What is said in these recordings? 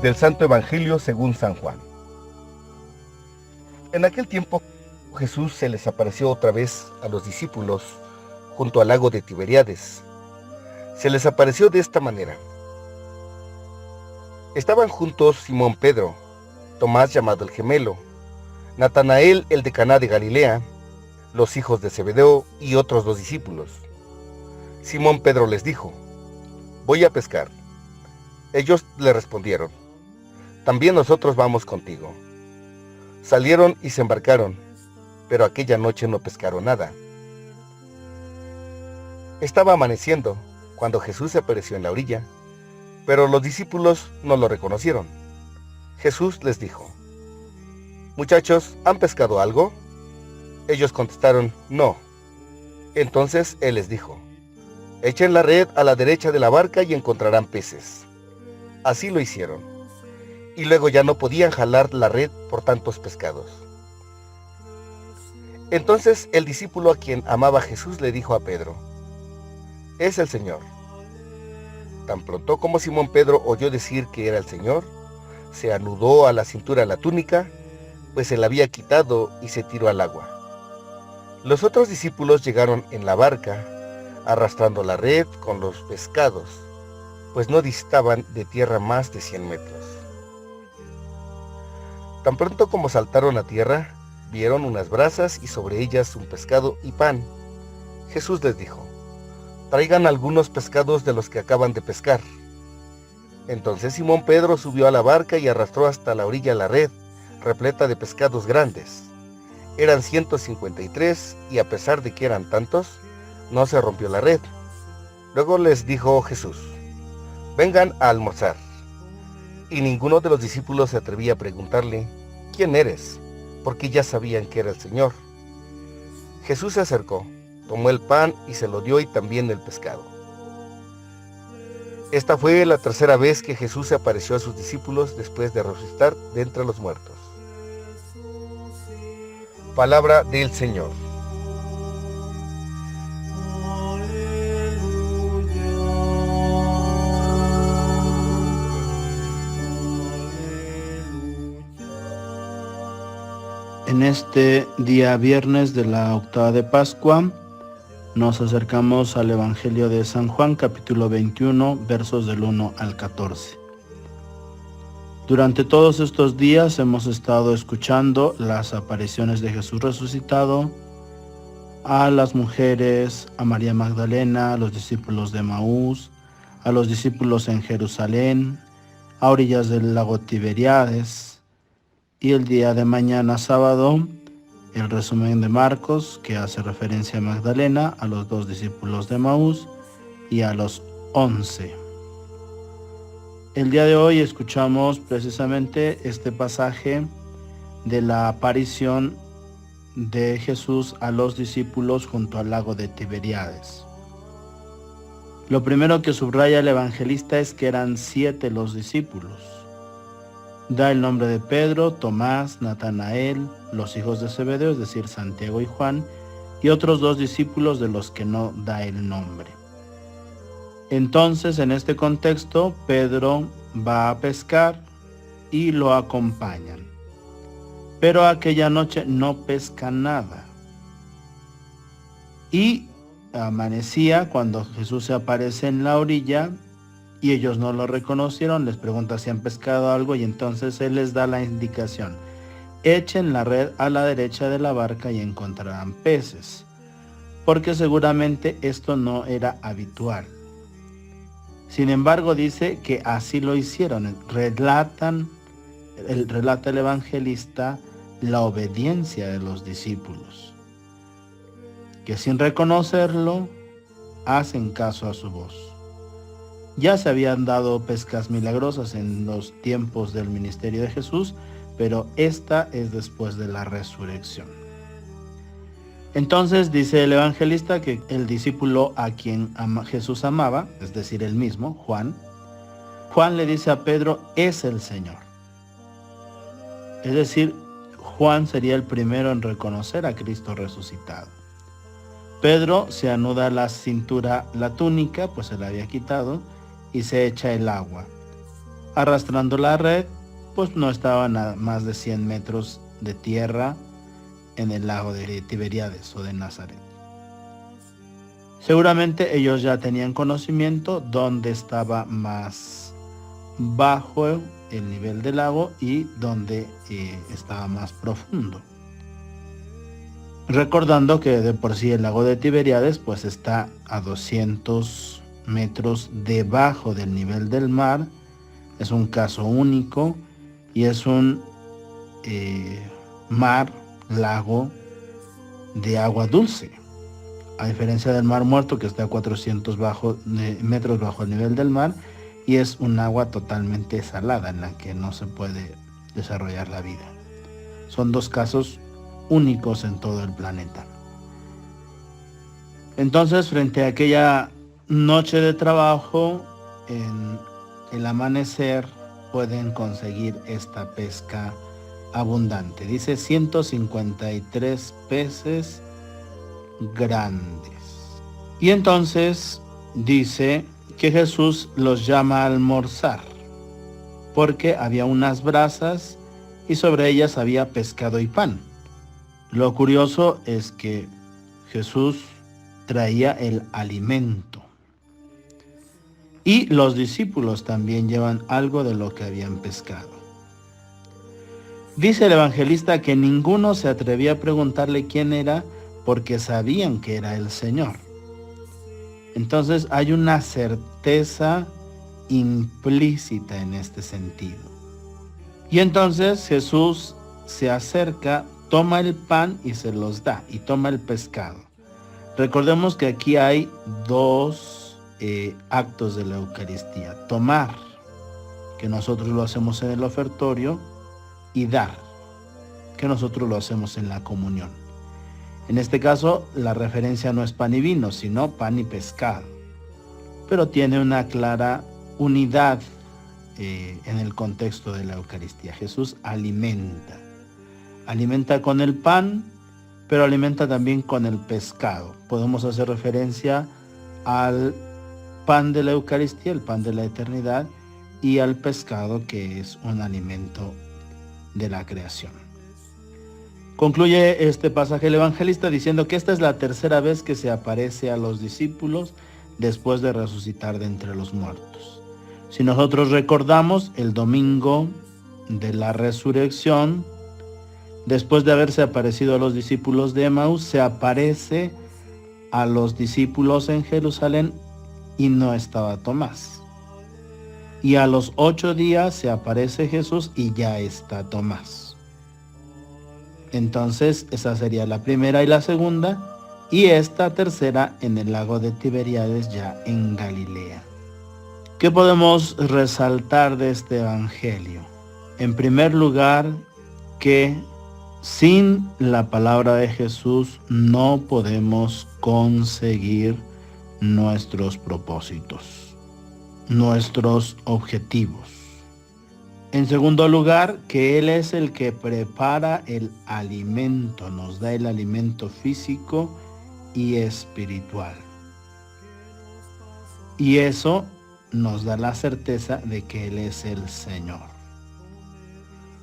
Del Santo Evangelio según San Juan. En aquel tiempo Jesús se les apareció otra vez a los discípulos junto al lago de Tiberíades. Se les apareció de esta manera. Estaban juntos Simón Pedro, Tomás llamado el Gemelo, Natanael el de Caná de Galilea, los hijos de Zebedeo y otros 2 discípulos. Simón Pedro les dijo: «Voy a pescar». Ellos le respondieron: «También nosotros vamos contigo». Salieron y se embarcaron, pero aquella noche no pescaron nada. Estaba amaneciendo cuando Jesús se apareció en la orilla, pero los discípulos no lo reconocieron. Jesús les dijo: «Muchachos, ¿han pescado algo?». Ellos contestaron: «No». Entonces él les dijo: «Echen la red a la derecha de la barca y encontrarán peces». Así lo hicieron, y luego ya no podían jalar la red por tantos pescados. Entonces el discípulo a quien amaba Jesús le dijo a Pedro: «Es el Señor». Tan pronto como Simón Pedro oyó decir que era el Señor, se anudó a la cintura la túnica, pues se la había quitado, y se tiró al agua. Los otros discípulos llegaron en la barca, arrastrando la red con los pescados, pues no distaban de tierra más de 100 metros. Tan pronto como saltaron a tierra, vieron unas brasas y sobre ellas un pescado y pan. Jesús les dijo: «Traigan algunos pescados de los que acaban de pescar». Entonces Simón Pedro subió a la barca y arrastró hasta la orilla la red, repleta de pescados grandes. Eran 153, y a pesar de que eran tantos, no se rompió la red. Luego les dijo Jesús: «Vengan a almorzar». Y ninguno de los discípulos se atrevía a preguntarle: «¿Quién eres?», porque ya sabían que era el Señor. Jesús se acercó, tomó el pan y se lo dio, y también el pescado. Esta fue la tercera vez que Jesús se apareció a sus discípulos después de resucitar de entre los muertos. Palabra del Señor. En este día viernes de la octava de Pascua, nos acercamos al Evangelio de San Juan, capítulo 21, versos del 1 al 14. Durante todos estos días hemos estado escuchando las apariciones de Jesús resucitado a las mujeres, a María Magdalena, a los discípulos de Maús, a los discípulos en Jerusalén, a orillas del lago Tiberíades, y el día de mañana, sábado, el resumen de Marcos, que hace referencia a Magdalena, a los 2 discípulos de Maús y a los 11. El día de hoy escuchamos precisamente este pasaje de la aparición de Jesús a los discípulos junto al lago de Tiberíades. Lo primero que subraya el evangelista es que eran 7 los discípulos. Da el nombre de Pedro, Tomás, Natanael, los hijos de Zebedeo, es decir, Santiago y Juan, y otros 2 discípulos de los que no da el nombre. Entonces, en este contexto, Pedro va a pescar y lo acompañan. Pero aquella noche no pesca nada. Y amanecía cuando Jesús se aparece en la orilla, y ellos no lo reconocieron. Les pregunta si han pescado algo, y entonces él les da la indicación: echen la red a la derecha de la barca y encontrarán peces, porque seguramente esto no era habitual. Sin embargo, dice que así lo hicieron. Relata el evangelista la obediencia de los discípulos, que sin reconocerlo hacen caso a su voz. Ya se habían dado pescas milagrosas en los tiempos del ministerio de Jesús, pero esta es después de la resurrección. Entonces dice el evangelista que el discípulo a quien Jesús amaba, es decir, él mismo, Juan le dice a Pedro: «Es el Señor». Es decir, Juan sería el primero en reconocer a Cristo resucitado. Pedro se anuda a la cintura la túnica, pues se la había quitado, y se echa el agua. arrastrando la red, pues no estaban a más de 100 metros de tierra en el lago de Tiberíades o de Nazaret. Seguramente ellos ya tenían conocimiento dónde estaba más bajo el nivel del lago y dónde estaba más profundo. Recordando que de por sí el lago de Tiberíades pues está a 200 metros debajo del nivel del mar. Es un caso único y es un lago de agua dulce. A diferencia del Mar Muerto, que está a 400 metros bajo el nivel del mar, y es un agua totalmente salada en la que no se puede desarrollar la vida. Son dos casos únicos en todo el planeta. Entonces, frente a aquella noche de trabajo, en el amanecer pueden conseguir esta pesca abundante. Dice 153 peces grandes. Y entonces dice que Jesús los llama a almorzar, porque había unas brasas y sobre ellas había pescado y pan. Lo curioso es que Jesús traía el alimento. Y los discípulos también llevan algo de lo que habían pescado. Dice el evangelista que ninguno se atrevía a preguntarle quién era porque sabían que era el Señor. Entonces hay una certeza implícita en este sentido. Y entonces Jesús se acerca, toma el pan y se los da, y toma el pescado. Recordemos que aquí hay dos actos de la Eucaristía. Tomar, que nosotros lo hacemos en el ofertorio, y dar, que nosotros lo hacemos en la comunión. En este caso, la referencia no es pan y vino, sino pan y pescado. Pero tiene una clara unidad en el contexto de la Eucaristía. Jesús alimenta. Alimenta con el pan, pero alimenta también con el pescado. Podemos hacer referencia al pan de la Eucaristía, el pan de la eternidad, y al pescado, que es un alimento de la creación. Concluye este pasaje el evangelista diciendo que esta es la tercera vez que se aparece a los discípulos después de resucitar de entre los muertos. Si nosotros recordamos el domingo de la resurrección, después de haberse aparecido a los discípulos de Emaús, se aparece a los discípulos en Jerusalén y no estaba Tomás. Y a los 8 días se aparece Jesús y ya está Tomás. Entonces esa sería la primera y la segunda, y esta tercera en el lago de Tiberíades, ya en Galilea. ¿Qué podemos resaltar de este evangelio? En primer lugar, que sin la palabra de Jesús no podemos conseguir nuestros propósitos, nuestros objetivos. En segundo lugar, que Él es el que prepara el alimento, nos da el alimento físico y espiritual. Y eso nos da la certeza de que Él es el Señor.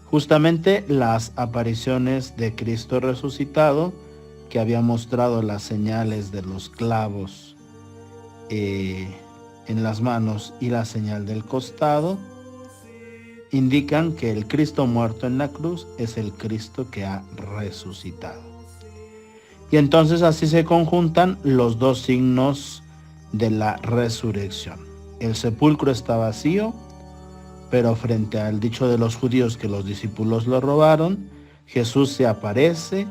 Justamente las apariciones de Cristo resucitado, que había mostrado las señales de los clavos en las manos y la señal del costado, indican que el Cristo muerto en la cruz es el Cristo que ha resucitado. Y entonces así se conjuntan los dos signos de la resurrección. El sepulcro está vacío, pero frente al dicho de los judíos que los discípulos lo robaron, Jesús se aparece,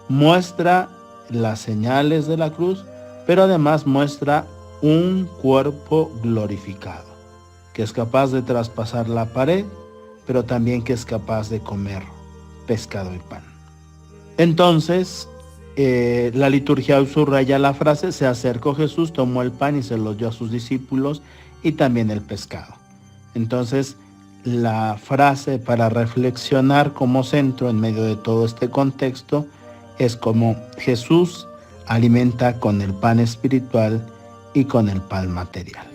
muestra las señales de la cruz, pero además muestra un cuerpo glorificado, que es capaz de traspasar la pared, pero también que es capaz de comer pescado y pan. Entonces, la liturgia subraya la frase: se acercó Jesús, tomó el pan y se lo dio a sus discípulos, y también el pescado. Entonces, la frase para reflexionar como centro en medio de todo este contexto es como Jesús alimenta con el pan espiritual y con el pan material.